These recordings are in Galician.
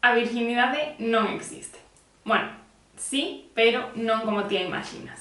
A virxinidade non existe. Bueno, sí, pero non como ti a imaginas.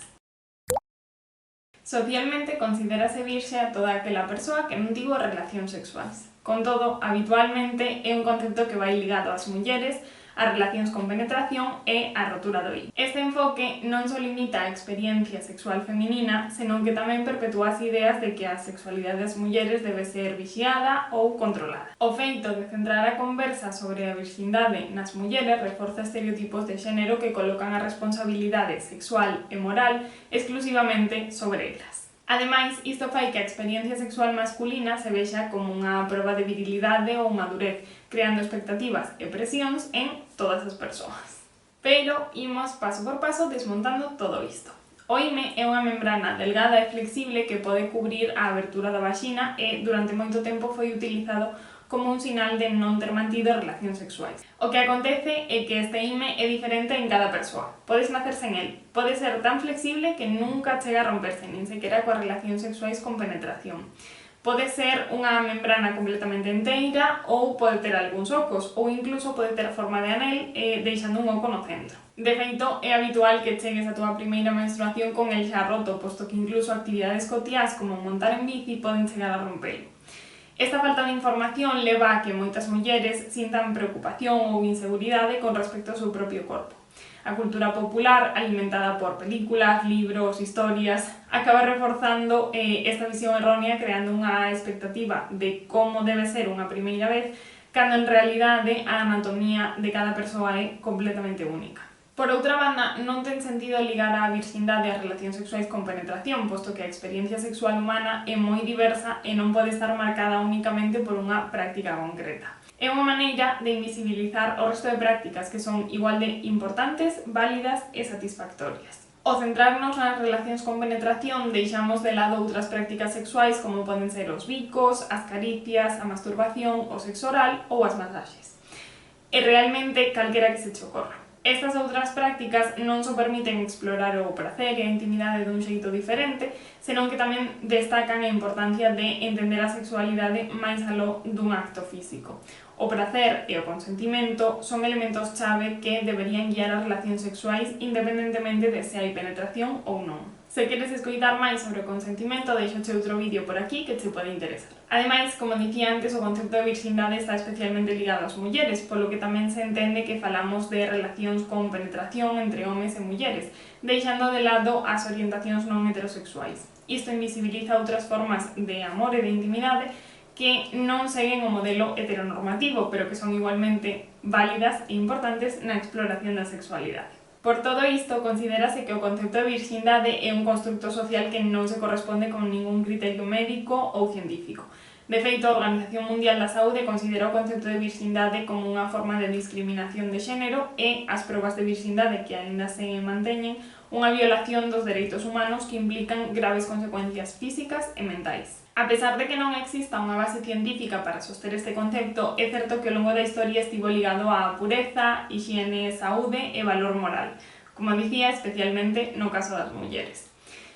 Socialmente considérase virxe a toda aquela persoa que non tivo relacións sexuais. Con todo, habitualmente é un concepto que vai ligado ás mulleres, as relacións con penetración e a rotura do hilo. Este enfoque non só limita a experiencia sexual feminina, senón que tamén perpetúa as ideas de que a sexualidade das mulleres debe ser vixiada ou controlada. O feito de centrar a conversa sobre a virxindade nas mulleres reforza estereotipos de xénero que colocan a responsabilidade sexual e moral exclusivamente sobre elas. Ademais, isto fai que a experiencia sexual masculina se vexa como unha proba de virilidade ou madurez, creando expectativas e presións en todas as persoas. Pero imos paso por paso desmontando todo isto. O hime é unha membrana delgada e flexible que pode cubrir a abertura da vaxina e durante moito tempo foi utilizado como un sinal de non ter mantido relacións sexuais. O que acontece é que este hime é diferente en cada persoa. Podes nacer sen el. Pode ser tan flexible que nunca chega a romperse, nin sequera coas relacións sexuais con penetración. Pode ser unha membrana completamente enteira ou pode ter algúns ocos, ou incluso pode ter forma de anel deixando un oco no centro. De feito, é habitual que chegues a túa primeira menstruación con el xa roto, posto que incluso actividades cotiás como montar en bici poden chegar a rompelo. Esta falta de información leva a que moitas mulleres sintan preocupación ou inseguridade con respecto ao seu propio corpo. A cultura popular, alimentada por películas, libros, historias, acaba reforzando esta visión errónea creando unha expectativa de como debe ser unha primeira vez, cando en realidade a anatomía de cada persoa é completamente única. Por outra banda, non ten sentido ligar a virxindade ás relacións sexuais con penetración, posto que a experiencia sexual humana é moi diversa e non pode estar marcada únicamente por unha práctica concreta. É unha maneira de invisibilizar o resto de prácticas que son igual de importantes, válidas e satisfactorias. Ao centrarnos nas relacións con penetración, deixamos de lado outras prácticas sexuais como poden ser os bicos, as caricias, a masturbación, o sexo oral ou as masaxes. E realmente calquera que se che ocorra. Estas outras prácticas non só permiten explorar o prazer e a intimidade dun xeito diferente, senón que tamén destacan a importancia de entender a sexualidade máis aló dun acto físico. O prazer e o consentimento son elementos chave que deberían guiar as relacións sexuais independentemente de se hai penetración ou non. Se queres escoitar máis sobre o consentimento, deixoche outro vídeo por aquí que te pode interesar. Ademais, como dicía antes, o concepto de virxindade está especialmente ligado ás mulleres, polo que tamén se entende que falamos de relacións con penetración entre homes e mulleres, deixando de lado as orientacións non heterosexuais. Isto invisibiliza outras formas de amor e de intimidade que non seguen o modelo heteronormativo, pero que son igualmente válidas e importantes na exploración da sexualidade. Por todo isto, considérase que o concepto de virxindade é un constructo social que non se corresponde con ningún criterio médico ou científico. De feito, a Organización Mundial da Saúde considera o concepto de virxindade como unha forma de discriminación de xénero e as probas de virxindade que aínda se manteñen unha violación dos dereitos humanos que implican graves consecuencias físicas e mentais. A pesar de que non exista unha base científica para soster este concepto, é certo que ao longo da historia estivo ligado á pureza, hixiene, saúde e valor moral, como dicía, especialmente no caso das mulleres.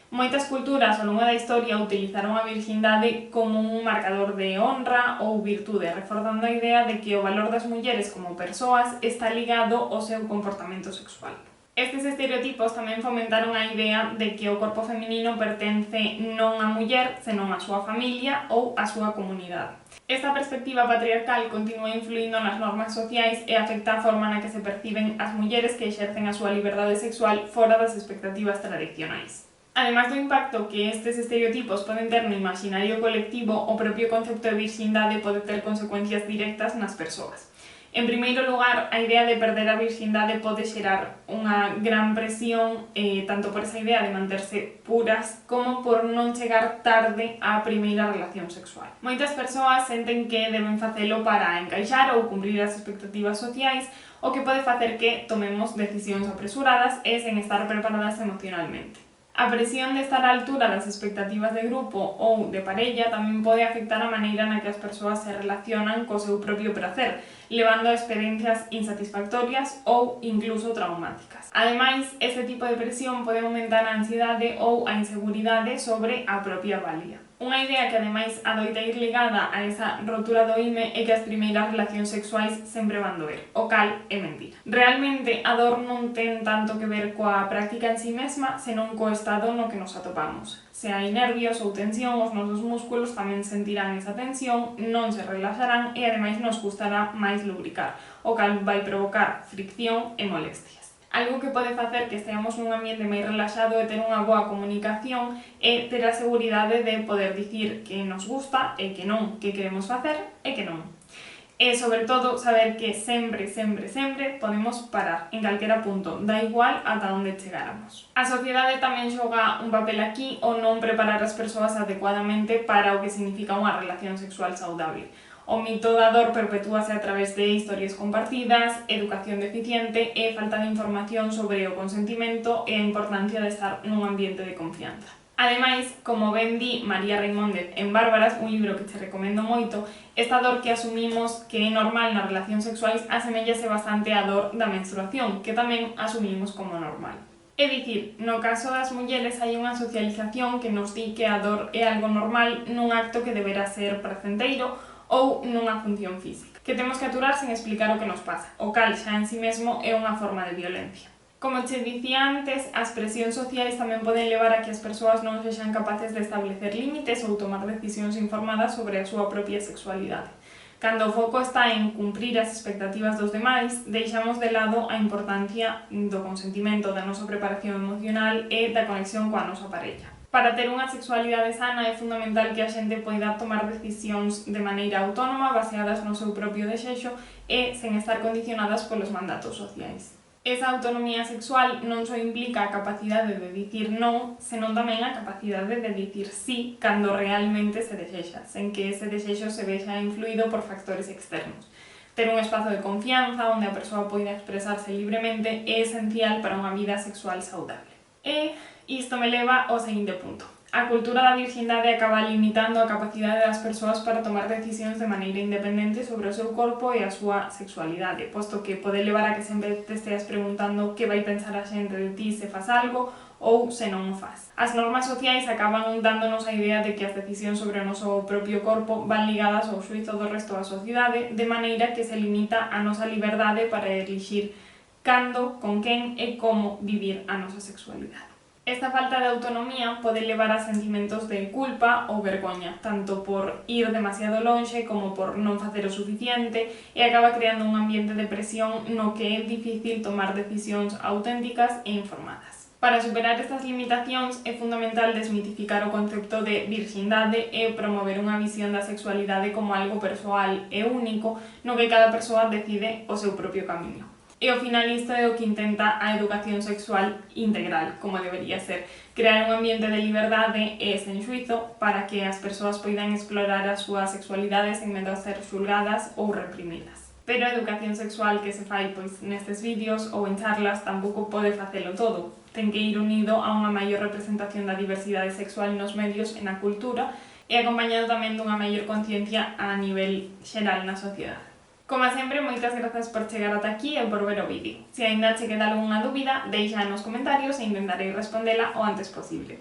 Moitas culturas ao longo da historia utilizaron a virxindade como un marcador de honra ou virtude, reforzando a idea de que o valor das mulleres como persoas está ligado ao seu comportamento sexual. Estes estereotipos tamén fomentaron a idea de que o corpo feminino pertence non á muller, senón á súa familia ou á súa comunidade. Esta perspectiva patriarcal continúa influindo nas normas sociais e afecta a forma na que se perciben as mulleres que exercen a súa liberdade sexual fora das expectativas tradicionais. Ademais do impacto que estes estereotipos poden ter no imaginario colectivo, o propio concepto de virxindade pode ter consecuencias directas nas persoas. En primeiro lugar, a idea de perder a virxindade pode xerar unha gran presión tanto por esa idea de manterse puras como por non chegar tarde á primeira relación sexual. Moitas persoas senten que deben facelo para encaixar ou cumprir as expectativas sociais, o que pode facer que tomemos decisións apresuradas e sen estar preparadas emocionalmente. A presión de estar á altura das expectativas de grupo ou de parella tamén pode afectar a maneira na que as persoas se relacionan co seu propio prazer, levando a experiencias insatisfactorias ou incluso traumáticas. Ademais, este tipo de presión pode aumentar a ansiedade ou a inseguridade sobre a propia valía. Unha idea que ademais adoita ir ligada a esa rotura do ime é que as primeiras relacións sexuais sempre van doer, o cal é mentira. Realmente a dor non ten tanto que ver coa práctica en si mesma, senón co estado no que nos atopamos. Se hai nervios ou tensión, os nosos músculos tamén sentirán esa tensión, non se relaxarán e ademais nos custará máis lubricar, o cal vai provocar fricción e molestias. Algo que pode facer que esteamos nun ambiente máis relaxado e ter unha boa comunicación é ter a seguridade de poder dicir que nos gusta e que non, que queremos facer e que non. E, sobre todo, saber que sempre podemos parar en calquera punto, da igual ata onde chegáramos. A sociedade tamén xoga un papel aquí o non preparar as persoas adecuadamente para o que significa unha relación sexual saudable. O mito da dor perpetúase a través de historias compartidas, educación deficiente e falta de información sobre o consentimento e a importancia de estar nun ambiente de confianza. Ademais, como ben di María Reimóndez en Bárbaras, un libro que te recomendo moito, esta dor que asumimos que é normal nas relacións sexuais asemellase bastante á dor da menstruación, que tamén asumimos como normal. É dicir, no caso das mulleres hai unha socialización que nos di que a dor é algo normal nun acto que deberá ser pracenteiro ou nunha función física, que temos que aturar sen explicar o que nos pasa, o cal xa en si mesmo é unha forma de violencia. Como che dicía antes, as presións sociais tamén poden levar a que as persoas non sexan capaces de establecer límites ou tomar decisións informadas sobre a súa propia sexualidade. Cando o foco está en cumprir as expectativas dos demais, deixamos de lado a importancia do consentimento, da nosa preparación emocional e da conexión coa nosa parella. Para ter unha sexualidade sana é fundamental que a xente poida tomar decisións de maneira autónoma, baseadas no seu propio desexo e sen estar condicionadas polos mandatos sociais. Esa autonomía sexual non só implica a capacidade de dicir non, senón tamén a capacidade de dicir sí cando realmente se desexa, sen que ese desexo se vexa influído por factores externos. Ter un espazo de confianza onde a persoa poida expresarse libremente é esencial para unha vida sexual saudable. E isto me leva ao seguinte punto. A cultura da virxindade acaba limitando a capacidade das persoas para tomar decisións de maneira independente sobre o seu corpo e a súa sexualidade, posto que pode levar a que sempre te esteas preguntando que vai pensar a xente de ti se faz algo ou se non o faz. As normas sociais acaban dándonos a idea de que as decisións sobre o noso propio corpo van ligadas ao xuízo do resto da sociedade, de maneira que se limita a nosa liberdade para elixir cando, con quen e como vivir a nosa sexualidade. Esta falta de autonomía pode levar a sentimentos de culpa ou vergoña, tanto por ir demasiado lonxe como por non facer o suficiente, e acaba creando un ambiente de presión no que é difícil tomar decisións auténticas e informadas. Para superar estas limitacións é fundamental desmitificar o concepto de virxindade e promover unha visión da sexualidade como algo persoal e único no que cada persoa decide o seu propio camiño. E ao final isto é o que intenta a educación sexual integral, como debería ser, crear un ambiente de liberdade e sen xuízo para que as persoas poidan explorar a súa sexualidade sen medo a ser xulgadas ou reprimidas. Pero a educación sexual que se fai nestes vídeos ou en charlas tampouco pode facelo todo. Ten que ir unido a unha maior representación da diversidade sexual nos medios e na cultura e acompañado tamén dunha maior conciencia a nivel xeral na sociedade. Como sempre, moitas grazas por chegar ata aquí e por ver o vídeo. Se aínda che queda algunha dúbida, deixa nos comentarios e intentarei respondela o antes posible.